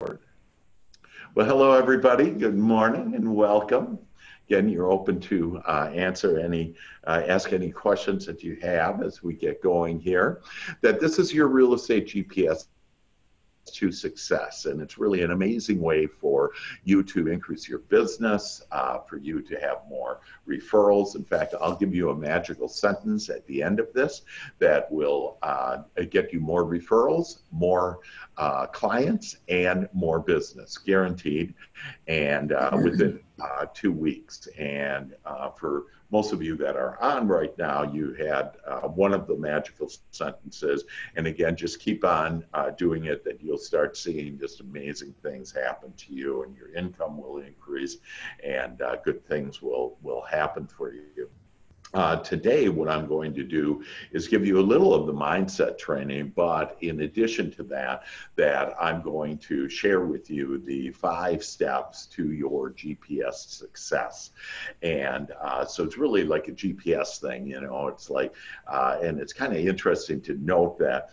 Well, hello, everybody. Good morning and welcome. Again, you're open to ask any questions that you have as we get going here. That this is your real estate GPS to success. And it's really an amazing way for you to increase your business, for you to have more referrals. In fact, I'll give you a magical sentence at the end of this that will get you more referrals, more clients, and more business, guaranteed, and within 2 weeks. And for most of you that are on right now, you had one of the magical sentences. And again, just keep on doing it, that you'll start seeing just amazing things happen to you, and your income will increase, and good things will happen for you. Today, what I'm going to do is give you a little of the mindset training, but in addition to that, I'm going to share with you the 5 steps to your GPS success. And so it's really like a GPS thing, it's like, and it's kind of interesting to note that,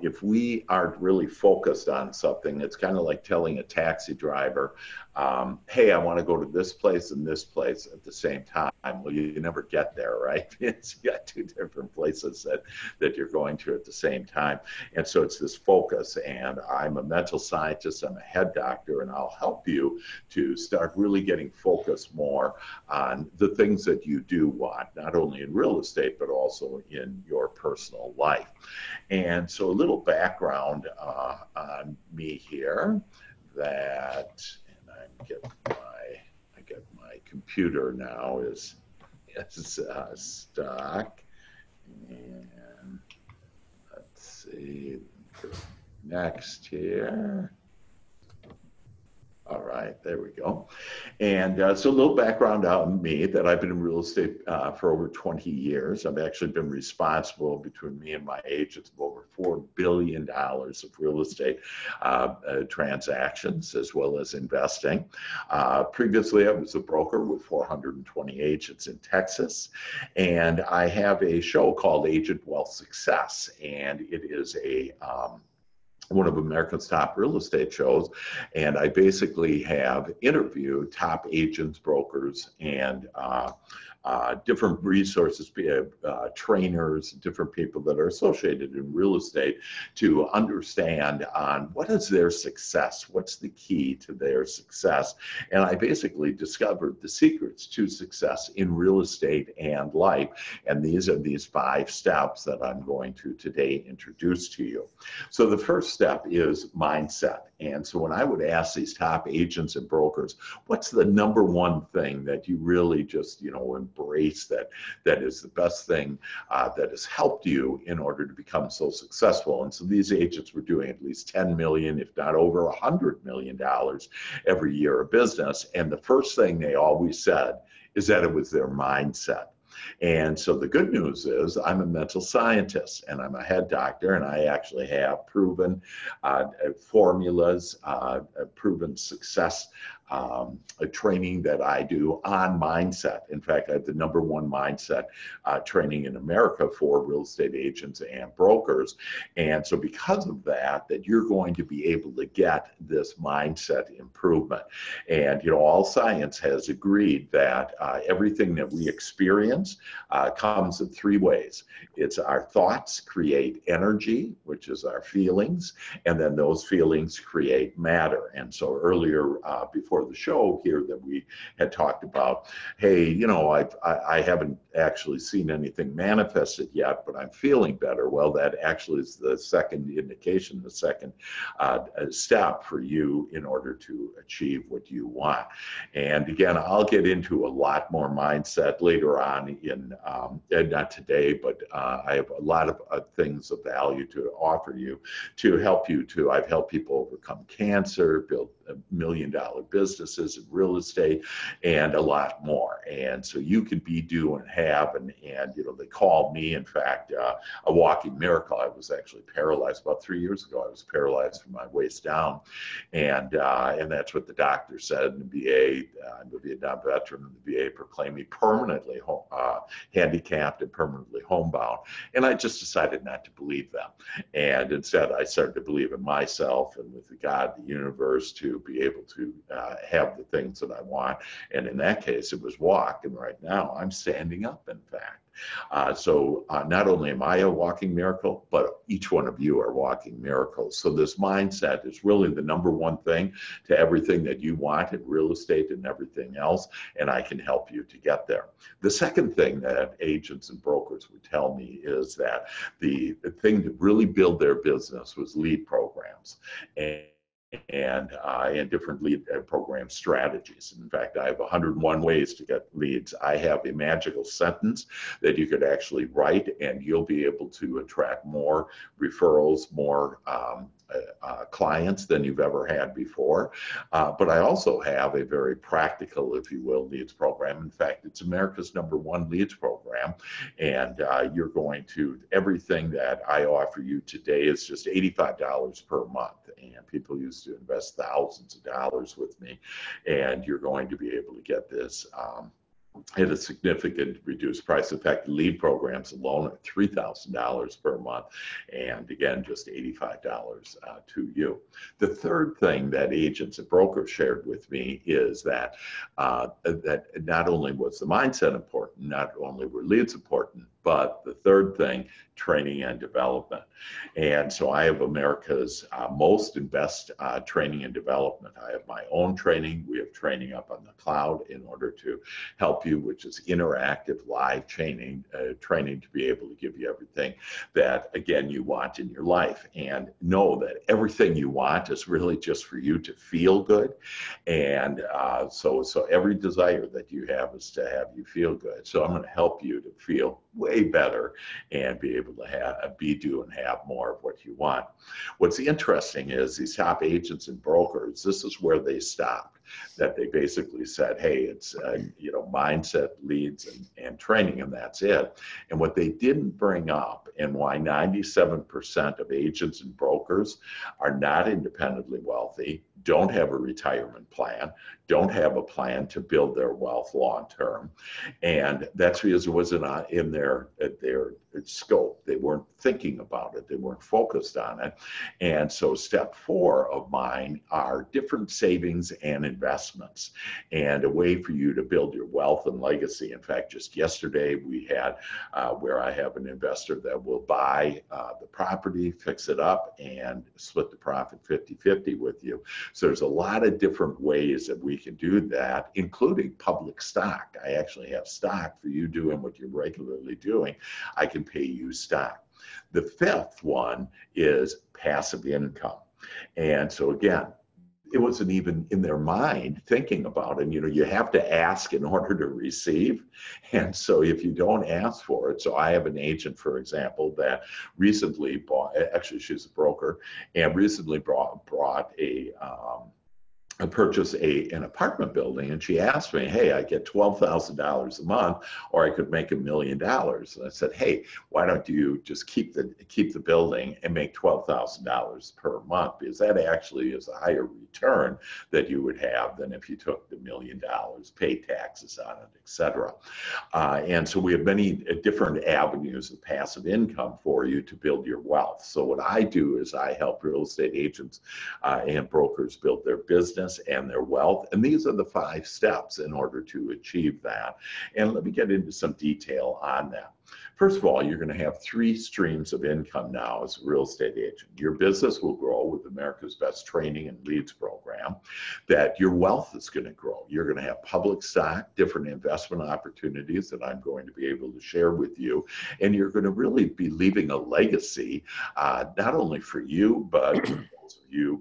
if we aren't really focused on something, it's kind of like telling a taxi driver, hey, I want to go to this place and this place at the same time. Well, you never get there, right? It's you got 2 different places that you're going to at the same time. And so it's this focus. And I'm a mental scientist, I'm a head doctor, and I'll help you to start really getting focused more on the things that you do want, not only in real estate, but also in your personal life. And so a little background on me here, I get my computer now is stuck, and let's see, next here. All right, there we go. And so a little background on me, that I've been in real estate for over 20 years. I've actually been responsible, between me and my agents, of over $4 billion of real estate transactions, as well as investing. Previously, I was a broker with 420 agents in Texas. And I have a show called Agent Wealth Success. And it is one of America's top real estate shows. And I basically have interviewed top agents, brokers, and different resources, trainers, different people that are associated in real estate, to understand on what is their success, what's the key to their success. And I basically discovered the secrets to success in real estate and life. And these are these 5 steps that I'm going to today introduce to you. So the first step is mindset. And so when I would ask these top agents and brokers, what's the number one thing that you really just, embrace, that is the best thing that has helped you in order to become so successful? And so these agents were doing at least 10 million, if not over $100 million every year of business. And the first thing they always said is that it was their mindset. And so the good news is I'm a mental scientist, and I'm a head doctor, and I actually have proven formulas, proven success training that I do on mindset. In fact, I have the #1 mindset training in America for real estate agents and brokers. And so because of that you're going to be able to get this mindset improvement. And, all science has agreed that everything that we experience comes in 3 ways. It's our thoughts create energy, which is our feelings, and then those feelings create matter. And so earlier, before the show here, that we had talked about, hey, I haven't actually seen anything manifested yet, but I'm feeling better. Well, that actually is the second indication, the second step for you in order to achieve what you want. And again, I'll get into a lot more mindset later on in, not today, but I have a lot of things of value to offer you, to help you to, I've helped people overcome cancer, build $1 million businesses in real estate, and a lot more. And so you could be, do, and have, and they called me, in fact, a walking miracle. I was actually paralyzed about 3 years ago. I was paralyzed from my waist down. And that's what the doctor said in the VA. I'm a Vietnam veteran, and the VA proclaimed me permanently handicapped and permanently homebound. And I just decided not to believe them. And instead, I started to believe in myself and with the God, the universe, to be able to have the things that I want. And in that case, it was walk. And right now, I'm standing up, in fact. So not only am I a walking miracle, but each one of you are walking miracles. So this mindset is really the number one thing to everything that you want in real estate and everything else, and I can help you to get there. The second thing that agents and brokers would tell me is that the thing to really build their business was lead programs. And different lead program strategies. In fact, I have 101 ways to get leads. I have a magical sentence that you could actually write, and you'll be able to attract more referrals, more clients than you've ever had before. But I also have a very practical, if you will, leads program. In fact, it's America's #1 leads program. And you're going to, everything that I offer you today is just $85 per month. And people used to invest thousands of dollars with me. And you're going to be able to get this at a significant reduced price. In fact, lead programs alone are $3,000 per month, and again, just $85 to you. The third thing that agents and brokers shared with me is that that not only was the mindset important, not only were leads important, but the third thing, training and development. And so I have America's most and best training and development. I have my own training. We have training up on the cloud in order to help you, which is interactive live training to be able to give you everything that, again, you want in your life. And know that everything you want is really just for you to feel good. And so every desire that you have is to have you feel good. So I'm going to help you to feel way better and be able to do and have more of what you want. What's interesting is these top agents and brokers, this is where they stopped. That they basically said, hey, it's mindset, leads, and training, and that's it. And what they didn't bring up, and why 97% of agents and brokers are not independently wealthy, don't have a retirement plan, don't have a plan to build their wealth long term, and that's because it wasn't in their scope. They weren't thinking about it. They weren't focused on it. And so step 4 of mine are different savings and investments, and a way for you to build your wealth and legacy. In fact, just yesterday we had where I have an investor that will buy the property, fix it up, and split the profit 50-50 with you. So there's a lot of different ways that we can do that, including public stock. I actually have stock for you doing what you're regularly doing. I can pay you stock. The 5th one is passive income. And so again, it wasn't even in their mind thinking about it. You have to ask in order to receive. And so if you don't ask for it, so I have an agent, for example, that recently bought, actually she's a broker, and recently brought purchase an apartment building, and she asked me, hey, I get $12,000 a month, or I could make $1 million. And I said, hey, why don't you just keep the building and make $12,000 per month, because that actually is a higher return that you would have than if you took the $1 million, paid taxes on it, etc. And so we have many different avenues of passive income for you to build your wealth. So what I do is I help real estate agents and brokers build their business and their wealth. And these are the 5 steps in order to achieve that. And let me get into some detail on that. First of all, you're going to have 3 streams of income now as a real estate agent. Your business will grow with America's Best Training and Leads program, that your wealth is going to grow. You're going to have public stock, different investment opportunities that I'm going to be able to share with you. And you're going to really be leaving a legacy, not only for you, but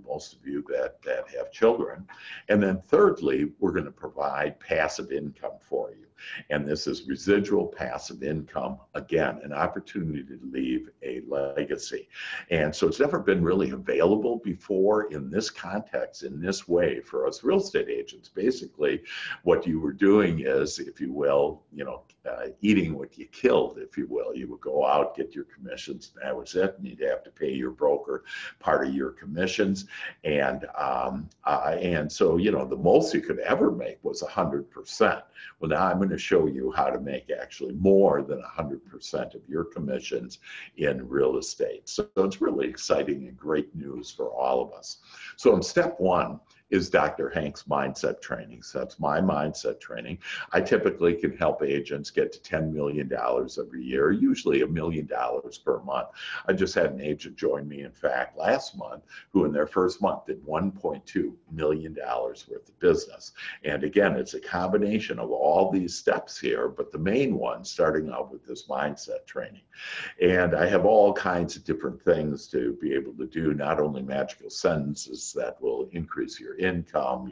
most of you that have children. And then thirdly, we're going to provide passive income for you. And this is residual passive income. Again, an opportunity to leave a legacy. And so it's never been really available before in this context, in this way for us real estate agents. Basically, what you were doing is, if you will, eating what you killed, if you will. You would go out, get your commissions, and that was it. And you'd have to pay your broker part of your commissions. And so, the most you could ever make was 100%. Well, now I'm going to show you how to make actually more than 100% of your commissions in real estate. So it's really exciting and great news for all of us. So in step one is Dr. Hank's mindset training. So that's my mindset training. I typically can help agents get to $10 million every year, usually $1 million per month. I just had an agent join me, in fact, last month, who in their first month did $1.2 million worth of business. And again, it's a combination of all these steps here, but the main one, starting out with this mindset training. And I have all kinds of different things to be able to do, not only magical sentences that will increase your income,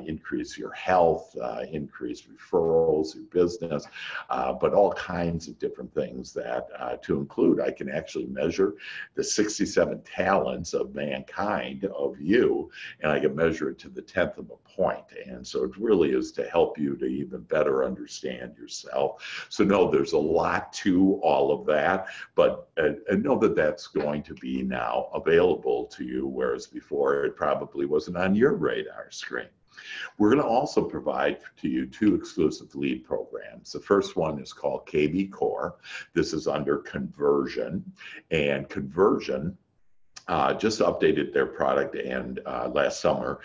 increase your health, increase referrals, your business, but all kinds of different things that to include, I can actually measure the 67 talents of mankind, of you, and I can measure it to the 10th of a point. And so it really is to help you to even better understand yourself. So no, there's a lot to all of that, but know that that's going to be now available to you, whereas before it probably wasn't on your radar screen. We're going to also provide to you 2 exclusive lead programs. The first one is called KB Core. This is under Conversion, and Conversion just updated their product and last summer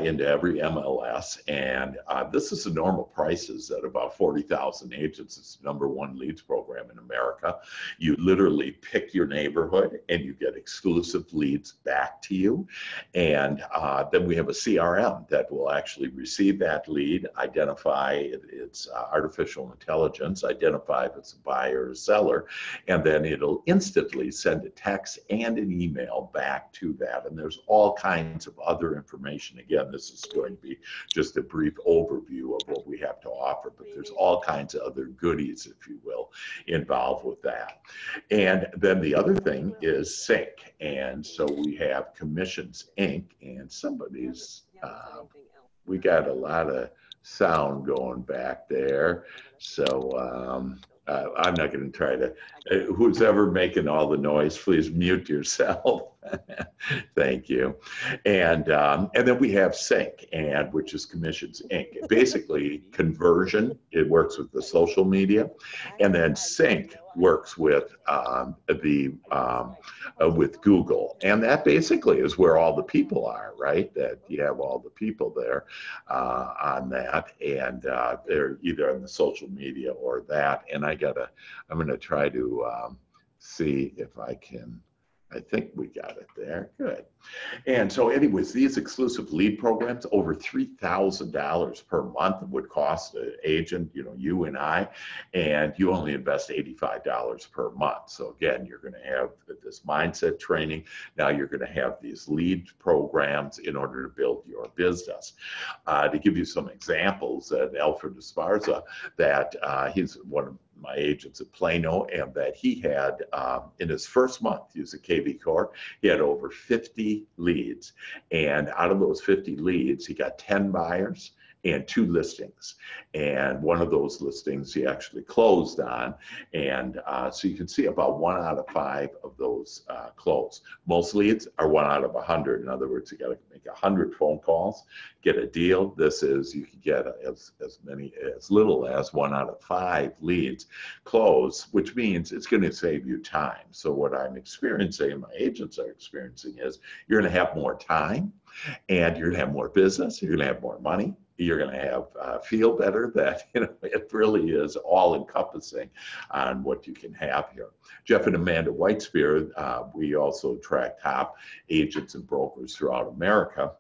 into every MLS, and this is the normal prices at about 40,000 agents. It's the #1 leads program in America. You literally pick your neighborhood and you get exclusive leads back to you, and then we have a CRM that will actually receive that lead, identify its artificial intelligence, identify if it's a buyer or seller, and then it'll instantly send a text and an email back to that. And there's all kinds of other information. Again, this is going to be just a brief overview of what we have to offer, but there's all kinds of other goodies, if you will, involved with that. And then the other thing is Sync. And so we have Commissions Inc. and somebody's, we got a lot of sound going back there. So, I'm not going to try to, who's ever making all the noise, please mute yourself. Thank you. And then we have Sync, and which is Commissions Inc. Basically, Conversion, it works with the social media, and then Sync works with with Google, and that basically is where all the people are, right? That you have all the people there on that, and they're either on the social media or that. And I'm going to try to see if I can. I think we got it there. Good. And so anyways, these exclusive lead programs, over $3,000 per month would cost an agent, you and I, and you only invest $85 per month. So again, you're going to have this mindset training. Now you're going to have these lead programs in order to build your business. To give you some examples, Alfred Esparza, that he's one of my agents at Plano, and that he had in his first month use a KB Core, he had over 50 leads, and out of those 50 leads he got 10 buyers and 2 listings, and one of those listings he actually closed on, and so you can see about 1 out of 5 of those close. Most leads are 1 out of 100. In other words, you got to make 100 phone calls, get a deal. This is, you can get as little as 1 out of 5 leads close, which means it's going to save you time. So what I'm experiencing, and my agents are experiencing, is you're going to have more time, and you're going to have more business, you're going to have more money, you're going to have feel better. That it really is all encompassing on what you can have here. Jeff and Amanda Whitespear, we also track top agents and brokers throughout America.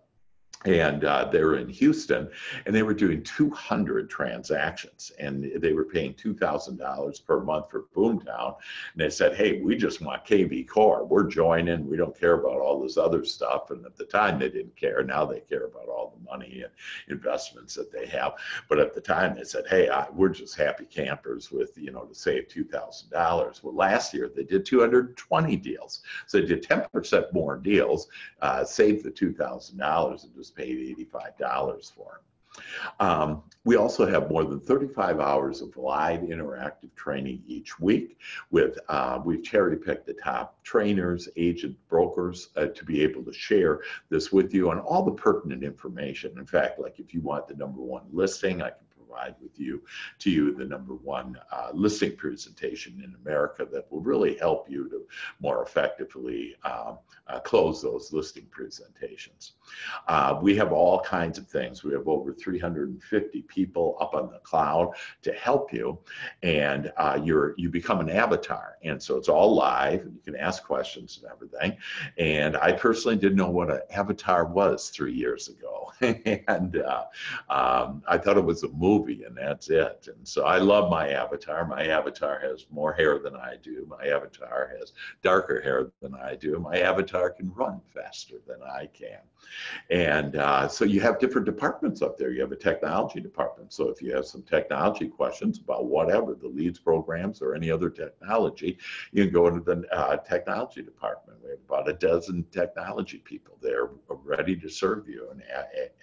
and they're in Houston, and they were doing 200 transactions, and they were paying $2,000 per month for Boomtown. And they said, "Hey, we just want KV Core. We're joining. We don't care about all this other stuff." And at the time, they didn't care. Now they care about all the money and investments that they have. But at the time, they said, "Hey, we're just happy campers with to save $2,000." Well, last year they did 220 deals, so they did 10% more deals, saved the $2,000, and just paid $85 for them. We also have more than 35 hours of live interactive training each week. We've cherry picked the top trainers, agent brokers to be able to share this with you on all the pertinent information. In fact, like if you want the #1 listing, I can provide to you the #1 listing presentation in America that will really help you to more effectively close those listing presentations. We have all kinds of things. We have over 350 people up on the cloud to help you, and you become an avatar, and so it's all live, and you can ask questions and everything. And I personally didn't know what an avatar was 3 years ago, and I thought it was a movie, and that's it. And so I love my avatar. My avatar has more hair than I do. My avatar has darker hair than I do. My avatar can run faster than I can. And so you have different departments up there. You have a technology department. So if you have some technology questions about whatever, the leads programs or any other technology, you can go into the technology department. We have about a dozen technology people there ready to serve you and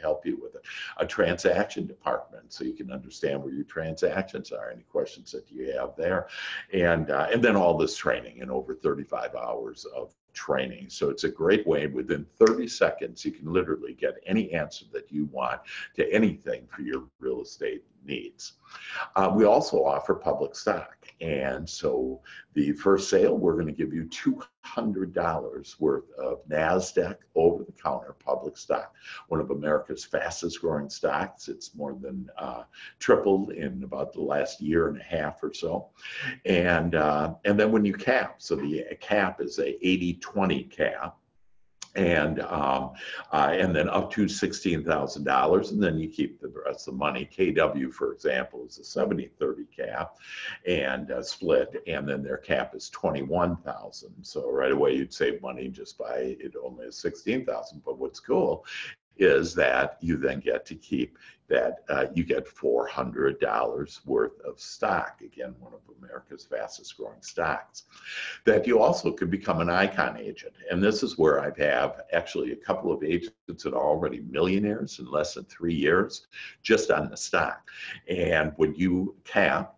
help you with it. A transaction department, so you can understand where your transactions are, any questions that you have there. And then all this training in over 35 hours of training. So it's a great way. Within 30 seconds, you can literally get any answer that you want to anything for your real estate needs. We also offer public stock. And so the first sale, we're going to give you $200 worth of NASDAQ over-the-counter public stock, one of America's fastest growing stocks. It's more than tripled in about the last year and a half or so. And then when you cap, so the cap is a 80-20 cap. And then up to $16,000, and then you keep the rest of the money. KW, for example, is a 70-30 cap and split, and then their cap is $21,000. So right away you'd save money just by it only is $16,000. But what's cool is that you then get to keep that you get $400 worth of stock, again, one of America's fastest growing stocks, that you also could become an icon agent. And this is where I have actually a couple of agents that are already millionaires in less than 3 years just on the stock. And when you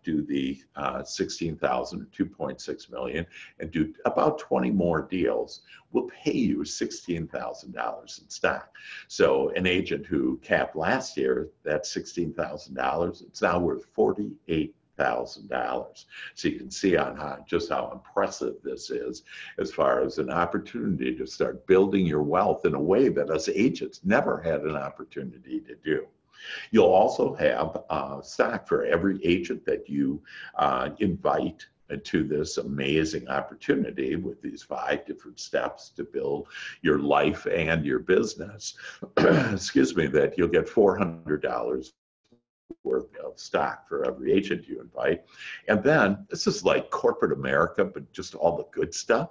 do the 16,000, 2.6 million, and do about 20 more deals, will pay you $16,000 in stock. So an agent who capped last year, that's $16,000. It's now worth $48,000. So you can see on just how impressive this is as far as an opportunity to start building your wealth in a way that us agents never had an opportunity to do. You'll also have stock for every agent that you invite to this amazing opportunity with these 5 different steps to build your life and your business. Excuse me, that you'll get $400 worth of stock for every agent you invite. And then this is like corporate America, but just all the good stuff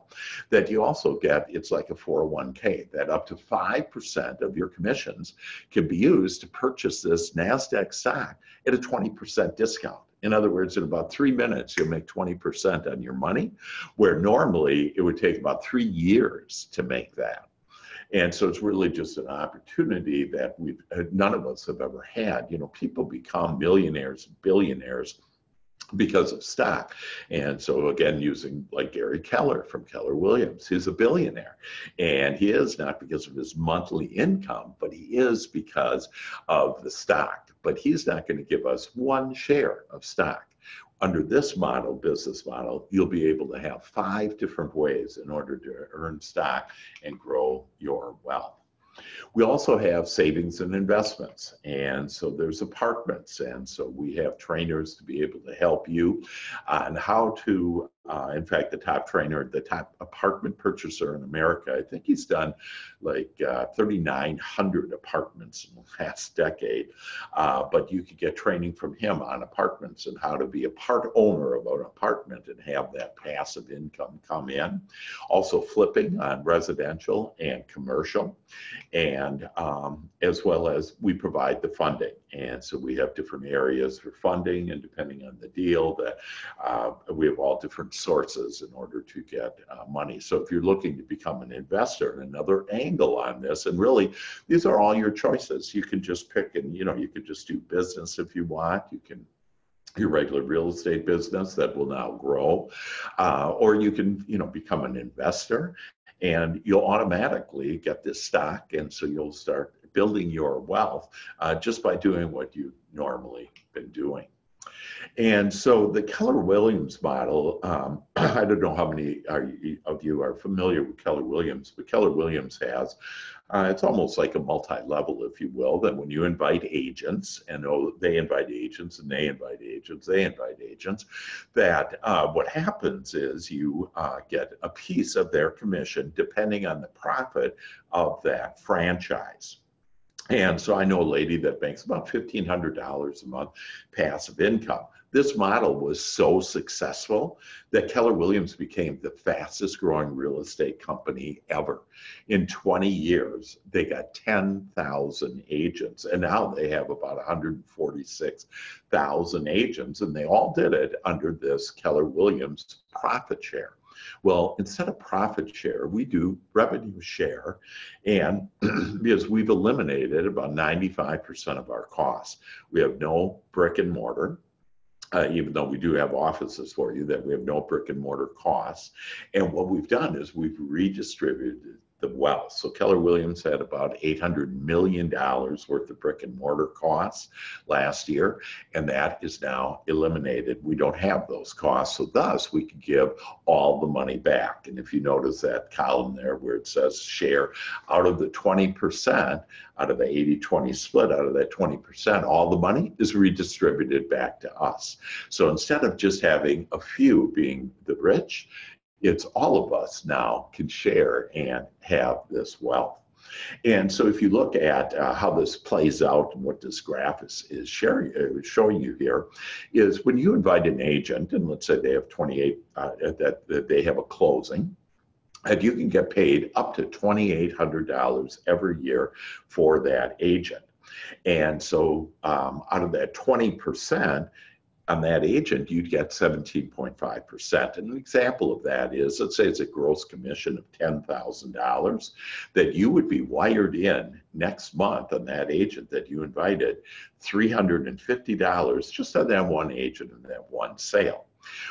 that you also get. It's like a 401k that up to 5% of your commissions can be used to purchase this NASDAQ stock at a 20% discount. In other words, in about 3 minutes, you'll make 20% on your money, where normally it would take about 3 years to make that. And so it's really just an opportunity that none of us have ever had. You know, people become millionaires, billionaires because of stock. And so again, using like Gary Keller from Keller Williams, he's a billionaire. And he is not because of his monthly income, but he is because of the stock. But he's not going to give us 1 share of stock. Under this model, business model, you'll be able to have 5 different ways in order to earn stock and grow your wealth. We also have savings and investments, and so there's apartments, and so we have trainers to be able to help you on how to In fact, the top trainer, the top apartment purchaser in America, I think he's done like 3,900 apartments in the last decade. But you could get training from him on apartments and how to be a part owner of an apartment and have that passive income come in. Also flipping on residential and commercial, and as well as we provide the funding. And so we have different areas for funding, and depending on the deal, that we have all different sources in order to get money. So if you're looking to become an investor, another angle on this, and really these are all your choices. You can just pick, and you could just do business if you want. You can your regular real estate business that will now grow, or you can become an investor, and you'll automatically get this stock, and so you'll start building your wealth just by doing what you've normally been doing. And so the Keller-Williams model, I don't know how many of you are familiar with Keller-Williams, but Keller-Williams has, it's almost like a multi-level, if you will, that when you invite agents, and they invite agents, and they invite agents, they invite agents, that what happens is you get a piece of their commission depending on the profit of that franchise. And so I know a lady that makes about $1,500 a month passive income. This model was so successful that Keller-Williams became the fastest growing real estate company ever. In 20 years, they got 10,000 agents, and now they have about 146,000 agents, and they all did it under this Keller-Williams profit share. Well, instead of profit share, we do revenue share, and because we've eliminated about 95% of our costs. We have no brick and mortar, even though we do have offices for you, that we have no brick and mortar costs. And what we've done is we've redistributed the wealth. So Keller-Williams had about $800 million worth of brick and mortar costs last year, and that is now eliminated. We don't have those costs, so thus we can give all the money back. And if you notice that column there where it says share, out of the 20%, out of the 80-20 split, out of that 20%, all the money is redistributed back to us. So instead of just having a few being the rich, it's all of us now can share and have this wealth. And so if you look at how this plays out and what this graph is showing you here, is when you invite an agent, and let's say they have 28, that they have a closing, and you can get paid up to $2,800 every year for that agent. And so out of that 20%, on that agent, you'd get 17.5%. And an example of that is, let's say it's a gross commission of $10,000 that you would be wired in next month on that agent that you invited, $350 just on that one agent and that one sale.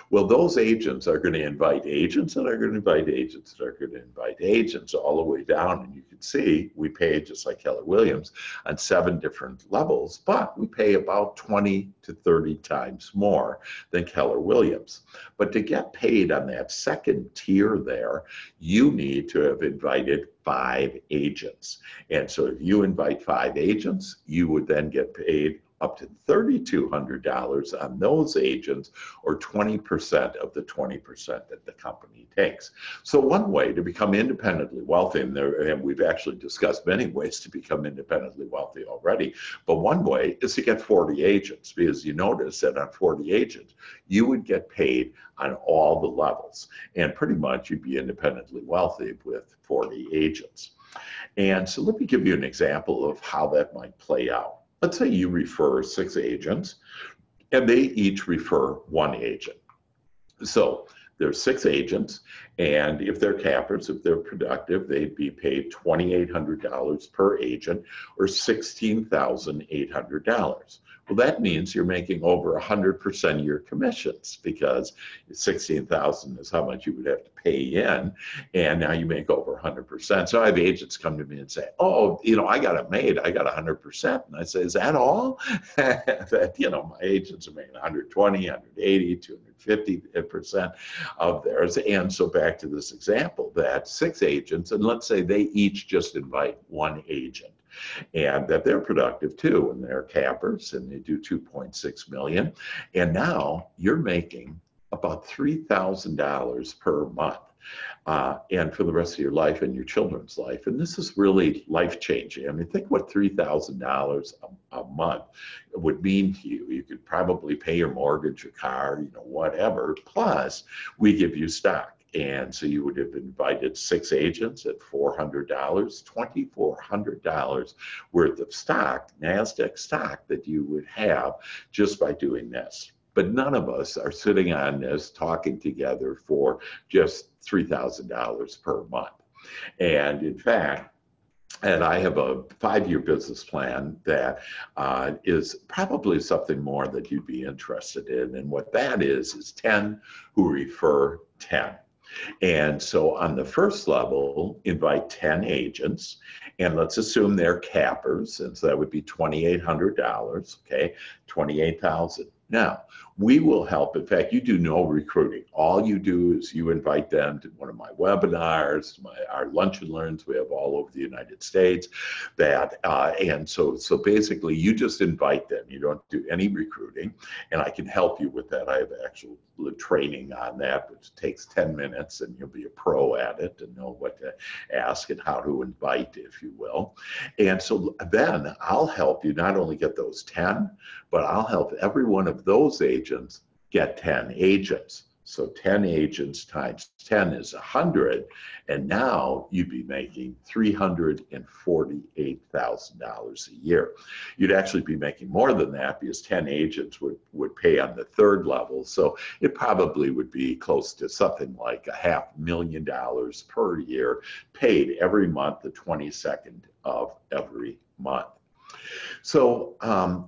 Well, those agents are going to invite agents that are going to invite agents that are going to invite agents all the way down. And you can see we pay, just like Keller-Williams, on 7 different levels, but we pay about 20 to 30 times more than Keller-Williams. But to get paid on that second tier there, you need to have invited 5 agents. And so if you invite 5 agents, you would then get paid up to $3,200 on those agents, or 20% of the 20% that the company takes. So one way to become independently wealthy, and we've actually discussed many ways to become independently wealthy already, but one way is to get 40 agents, because you notice that on 40 agents, you would get paid on all the levels, and pretty much you'd be independently wealthy with 40 agents. And so let me give you an example of how that might play out. Let's say you refer 6 agents, and they each refer 1 agent. So there's 6 agents, and if they're cappers, if they're productive, they'd be paid $2,800 per agent, or $16,800. Well, that means you're making over 100% of your commissions, because 16,000 is how much you would have to pay in, and now you make over 100%. So I have agents come to me and say, "Oh, I got it made. I got 100%." And I say, "Is that all?" That my agents are making 120, 180, 250% of theirs. And so back to this example, that 6 agents, and let's say they each just invite 1 agent, and that they're productive too, and they're cappers, and they do 2.6 million. And now you're making about $3,000 per month. And for the rest of your life and your children's life. And this is really life-changing. I mean, think what $3,000 a month would mean to you. You could probably pay your mortgage, your car, whatever. Plus, we give you stock. And so you would have invited 6 agents at $400, $2,400 worth of stock, NASDAQ stock, that you would have just by doing this. But none of us are sitting on this talking together for just $3,000 per month. And in fact, and I have a 5-year business plan that is probably something more that you'd be interested in. And what that is 10 who refer 10. And so on the first level, invite 10 agents, and let's assume they're cappers, and so that would be $2,800, okay, 28,000. Now, we will help. In fact, you do no recruiting. All you do is you invite them to one of my webinars, our lunch and learns we have all over the United States. And so basically, you just invite them. You don't do any recruiting, and I can help you with that. I have actual training on that, which takes 10 minutes, and you'll be a pro at it and know what to ask and how to invite, if you will. And so then I'll help you not only get those 10, but I'll help every one of those agents get 10 agents. So 10 agents times 10 is 100, and now you'd be making $348,000 a year. You'd actually be making more than that because 10 agents would pay on the third level. So it probably would be close to something like $500,000 per year, paid every month, the 22nd of every month. So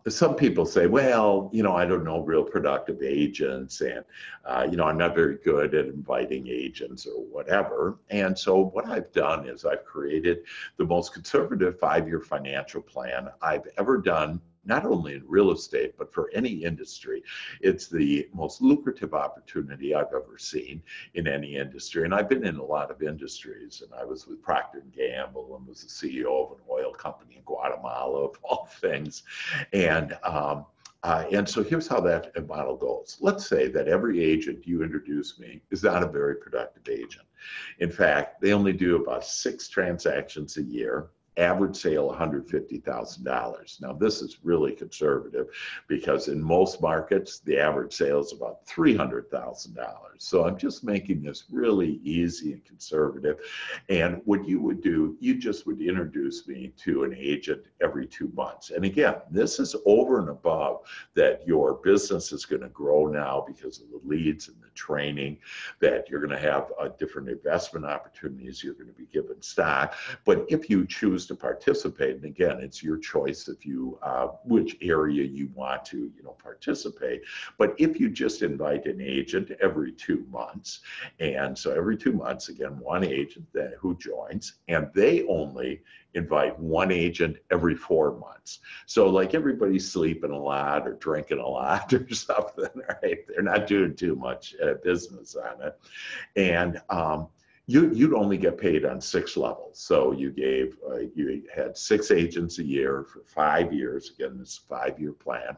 some people say, well, I don't know real productive agents, and, I'm not very good at inviting agents or whatever. And so what I've done is I've created the most conservative 5-year financial plan I've ever done, not only in real estate, but for any industry. It's the most lucrative opportunity I've ever seen in any industry. And I've been in a lot of industries, and I was with Procter & Gamble and was the CEO of an oil company in Guatemala, of all things. And so here's how that model goes. Let's say that every agent you introduce me is not a very productive agent. In fact, they only do about 6 transactions a year. Average sale $150,000. Now, this is really conservative because in most markets, the average sale is about $300,000. So I'm just making this really easy and conservative. And what you would do, you just would introduce me to an agent every 2 months. And again, this is over and above that your business is going to grow now because of the leads and the training, that you're going to have different investment opportunities, you're going to be given stock. But if you choose to participate, and again, it's your choice if you which area you want to participate. But if you just invite an agent every 2 months, and so every 2 months, again, one agent who joins, and they only invite one agent every 4 months. So like everybody's sleeping a lot or drinking a lot or something, right? They're not doing too much business on it. And you'd only get paid on 6 levels. So you had 6 agents a year for 5 years. Again, this is a 5-year plan.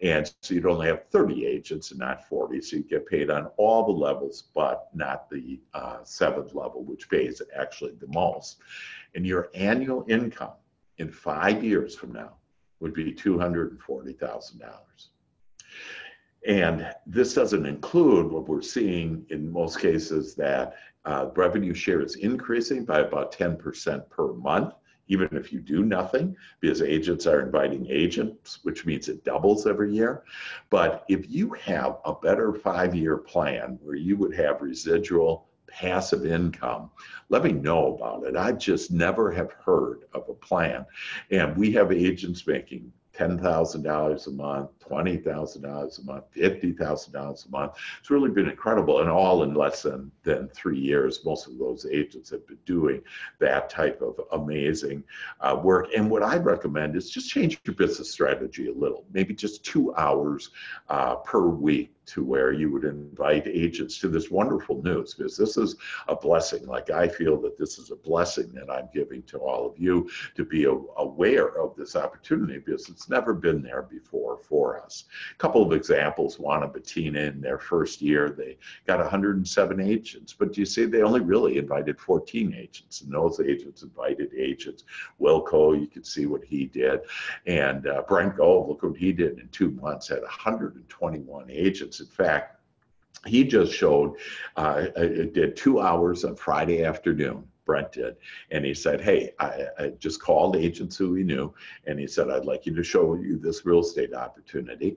And so you'd only have 30 agents and not 40. So you get paid on all the levels, but not the 7th level, which pays actually the most. And your annual income in 5 years from now would be $240,000. And this doesn't include what we're seeing in most cases, that revenue share is increasing by about 10% per month, even if you do nothing, because agents are inviting agents, which means it doubles every year. But if you have a better 5-year plan where you would have residual passive income, let me know about it. I just never have heard of a plan. And we have agents making $10,000 a month, $20,000 a month, $50,000 a month. It's really been incredible, and all in less than 3 years. Most of those agents have been doing that type of amazing work. And what I recommend is just change your business strategy a little, maybe just 2 hours per week, to where you would invite agents to this wonderful news, because this is a blessing. Like, I feel that this is a blessing that I'm giving to all of you, to be aware of this opportunity, because it's never been there before for for us. A couple of examples, Juan and Bettina, in their first year, they got 107 agents, but you see, they only really invited 14 agents, and those agents invited agents. Wilco, you could see what he did, and Brent Gold, look what he did in 2 months, had 121 agents. In fact, he just showed, did 2 hours on Friday afternoon, Brent did, and he said, hey, I just called agents who he knew, and he said, I'd like you to show you this real estate opportunity.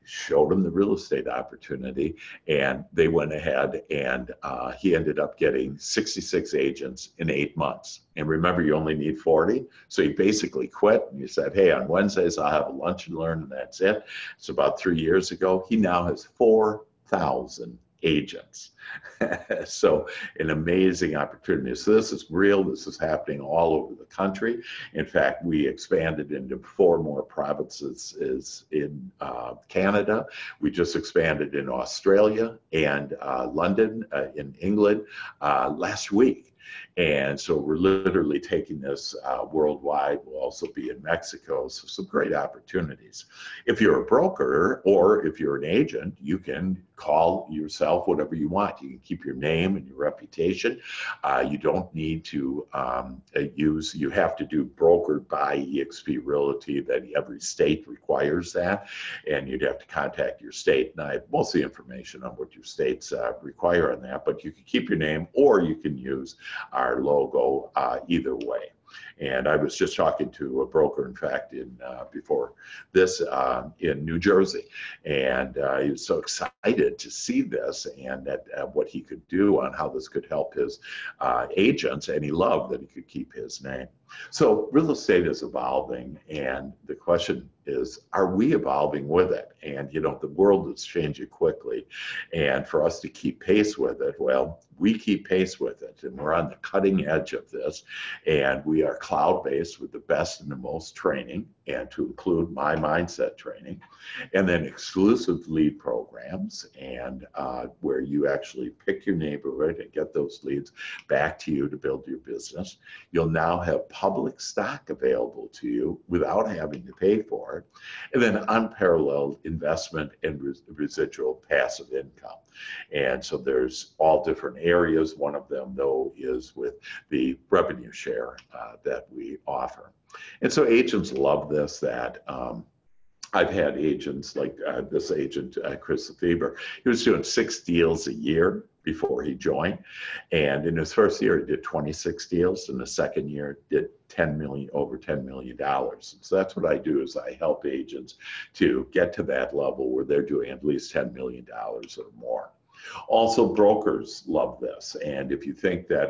Showed him the real estate opportunity, and they went ahead, and he ended up getting 66 agents in 8 months. And remember, you only need 40. So he basically quit, and he said, hey, on Wednesdays, I'll have a lunch and learn, and that's it. It's about 3 years ago. He now has 4,000 agents. So an amazing opportunity. So this is real. This is happening all over the country. In fact, we expanded into 4 more provinces in Canada. We just expanded in Australia and London in England last week. And so we're literally taking this worldwide. We'll also be in Mexico. So some great opportunities. If you're a broker or if you're an agent, you can call yourself whatever you want. You can keep your name and your reputation. You don't need to you have to do brokered by eXp Realty. That every state requires that. And you'd have to contact your state. And I have most of the information on what your states require on that, but you can keep your name or you can use our logo either way. And I was just talking to a broker, in fact, before this in New Jersey, and he was so excited to see this and that what he could do on how this could help his agents, and he loved that he could keep his name. So real estate is evolving, and the question is, are we evolving with it? And you know, the world is changing quickly, and for us to keep pace with it, well, we keep pace with it, and we're on the cutting edge of this, and we are cloud-based with the best and the most training, and to include my mindset training, and then exclusive lead programs, and where you actually pick your neighborhood and get those leads back to you to build your business. You'll now have public stock available to you without having to pay for it, and then unparalleled investment and residual passive income. And so there's all different areas. One of them, though, is with the revenue share that we offer. And so agents love this, that I've had agents like this agent, Chris Lefebvre. He was doing 6 deals a year before he joined. And in his first year, he did 26 deals. In the second year, did over $10 million. So that's what I do, is I help agents to get to that level where they're doing at least $10 million or more. Also, brokers love this. And if you think that,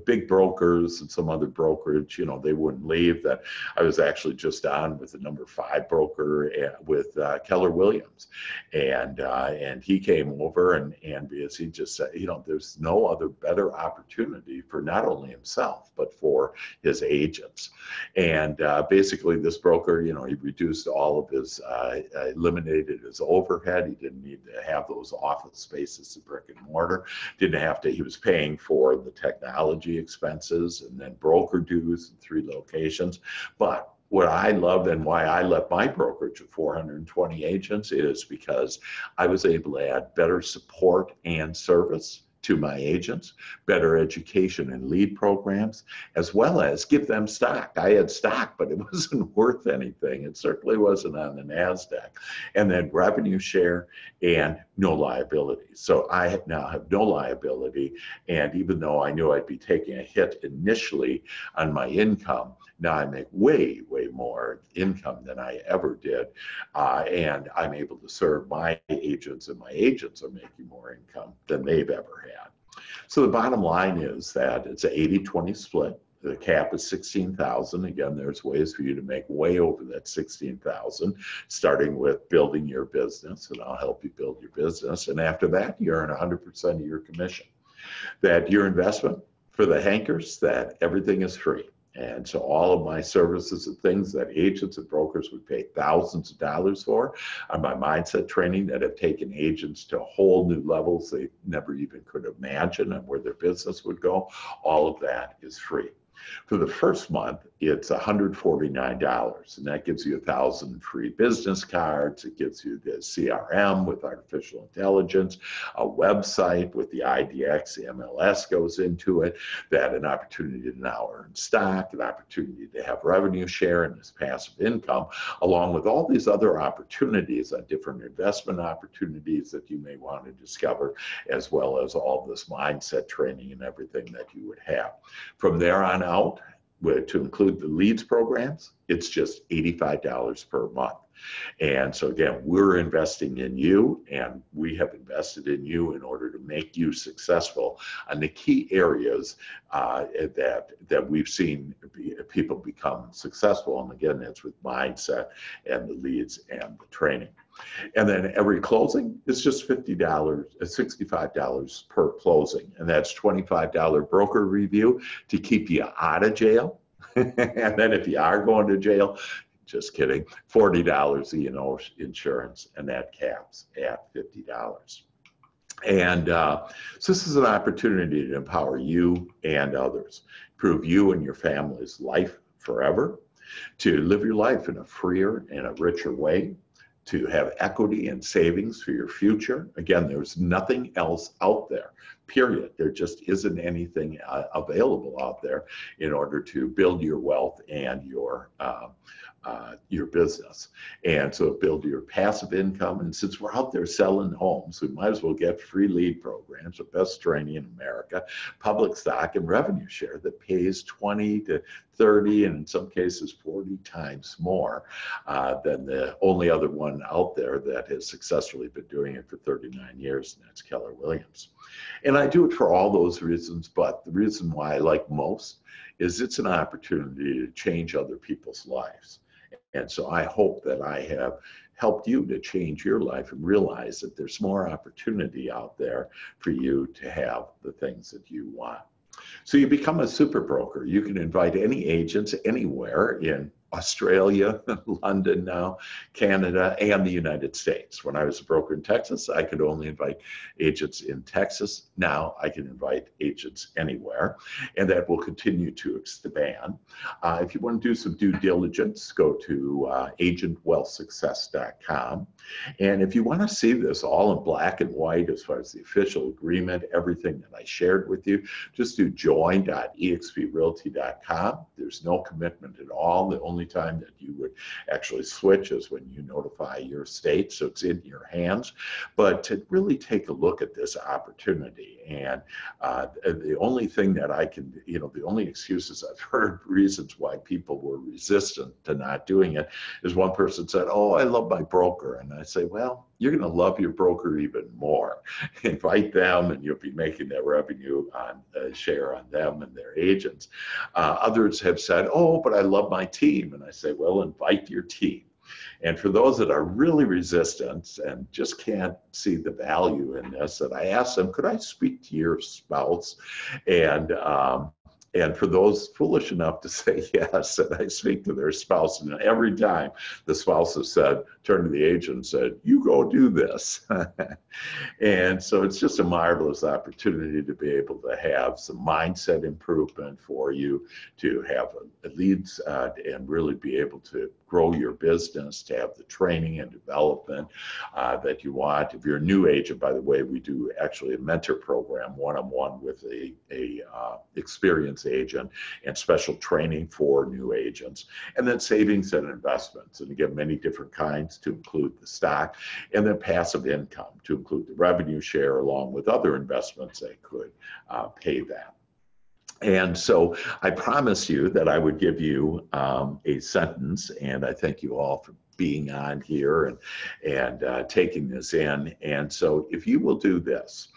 big brokers and some other brokerage, they wouldn't leave, that I was actually just on with the number 5 broker with Keller Williams. And he came over and because he just said, there's no other better opportunity for not only himself, but for his agents. And basically this broker, he reduced all of his, eliminated his overhead. He didn't need to have those office spaces, brick and mortar. Didn't have to, he was paying for the technology expenses and then broker dues in 3 locations. But what I loved and why I left my brokerage of 420 agents is because I was able to add better support and service to my agents, better education and lead programs, as well as give them stock. I had stock, but it wasn't worth anything. It certainly wasn't on the NASDAQ. And then revenue share and no liability. So I now have no liability. And even though I knew I'd be taking a hit initially on my income, now I make way, way more income than I ever did. And I'm able to serve my agents, and my agents are making more income than they've ever had. So the bottom line is that it's an 80-20 split. The cap is 16,000. Again, there's ways for you to make way over that 16,000, starting with building your business, and I'll help you build your business. And after that, you earn 100% of your commission. That your investment for the hankers, that everything is free. And so all of my services and things that agents and brokers would pay thousands of dollars for are my mindset training that have taken agents to whole new levels they never even could imagine and where their business would go. All of that is free. For the first month, it's $149, and that gives you 1,000 free business cards. It gives you the CRM with artificial intelligence, a website with the IDX, the MLS goes into it, that an opportunity to now earn stock, an opportunity to have revenue share and this passive income, along with all these other opportunities on different investment opportunities that you may want to discover, as well as all this mindset training and everything that you would have. From there on out, to include the leads programs, it's just $85 per month. And so again, we're investing in you, and we have invested in you in order to make you successful on the key areas that we've seen people become successful. And again, that's with mindset and the leads and the training. And then every closing is just $50, $65 per closing. And that's $25 broker review to keep you out of jail. And then if you are going to jail, just kidding, $40 E&O insurance, and that caps at $50. And so this is an opportunity to empower you and others, improve you and your family's life forever, to live your life in a freer and a richer way, to have equity and savings for your future. Again, there's nothing else out there, period. There just isn't anything available out there in order to build your wealth and your business. And so build your passive income. And since we're out there selling homes, we might as well get free lead programs, the best training in America, public stock and revenue share that pays 20 to 30 and in some cases 40 times more than the only other one out there that has successfully been doing it for 39 years, and that's Keller Williams. And I do it for all those reasons, but the reason why I like most is it's an opportunity to change other people's lives. And so I hope that I have helped you to change your life and realize that there's more opportunity out there for you to have the things that you want. So you become a super broker. You can invite any agents anywhere in Australia, London now, Canada, and the United States. When I was a broker in Texas, I could only invite agents in Texas. Now I can invite agents anywhere, and that will continue to expand. If you want to do some due diligence, go to agentwealthsuccess.com. And if you want to see this all in black and white as far as the official agreement, everything that I shared with you, just do join.exprealty.com. There's no commitment at all. The only time that you would actually switch is when you notify your state, so it's in your hands. But to really take a look at this opportunity, and the only thing that I can, the only excuses I've heard, reasons why people were resistant to not doing it, is one person said, "Oh, I love my broker," and I say, "Well, you're going to love your broker even more. Invite them, and you'll be making that revenue on share on them and their agents." Others have said, "Oh, but I love my team," and I say, "Well, invite your team." And for those that are really resistant and just can't see the value in this, that I ask them, "Could I speak to your spouse?" And for those foolish enough to say yes, and I speak to their spouse, and every time the spouse has said, turned to the agent and said, "You go do this." And so it's just a marvelous opportunity to be able to have some mindset improvement for you, to have leads and really be able to grow your business, to have the training and development that you want. If you're a new agent, by the way, we do actually a mentor program one-on-one with a experienced agent, and special training for new agents. And then savings and investments, and again, many different kinds, to include the stock, and then passive income to include the revenue share along with other investments that could pay that. And so I promised you that I would give you a sentence, and I thank you all for being on here and taking this in. And so if you will do this,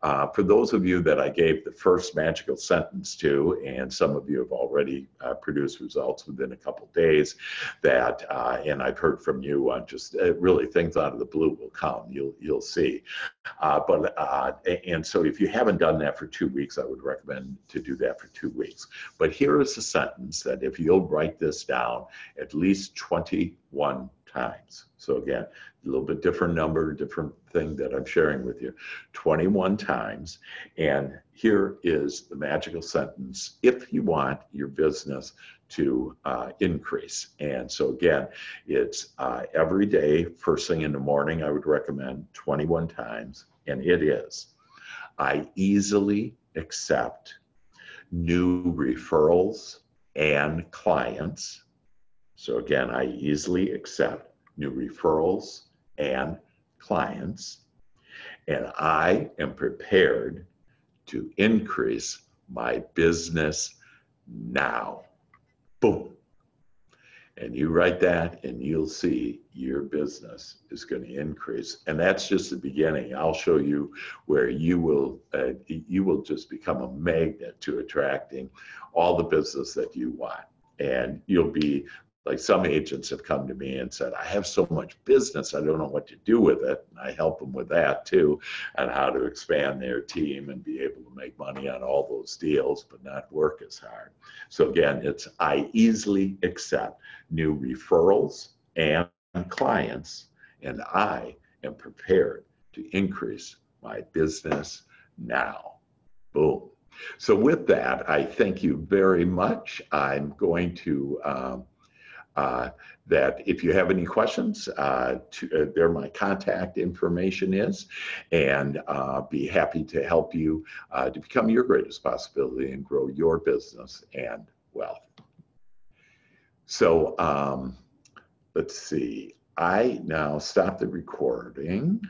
for those of you that I gave the first magical sentence to, and some of you have already produced results within a couple days, that, and I've heard from you on just really things out of the blue will come, you'll see. And so if you haven't done that for 2 weeks, I would recommend to do that for 2 weeks. But here is a sentence that if you'll write this down at least 21 times. So again, a little bit different number, different thing that I'm sharing with you. 21 times. And here is the magical sentence: if you want your business to increase. And so again, it's every day, first thing in the morning, I would recommend 21 times. And it is: I easily accept new referrals and clients. So again, I easily accept new referrals and clients, and I am prepared to increase my business now. Boom. And you write that and you'll see your business is going to increase. And that's just the beginning. I'll show you where you will just become a magnet to attracting all the business that you want. And you'll be like, some agents have come to me and said, I have so much business, I don't know what to do with it. And I help them with that too, on how to expand their team and be able to make money on all those deals, but not work as hard. So again, it's I easily accept new referrals and clients, and I am prepared to increase my business now. Boom. So with that, I thank you very much. I'm going to that if you have any questions, there my contact information is, and be happy to help you to become your greatest possibility and grow your business and wealth. So let's see. I now stop the recording.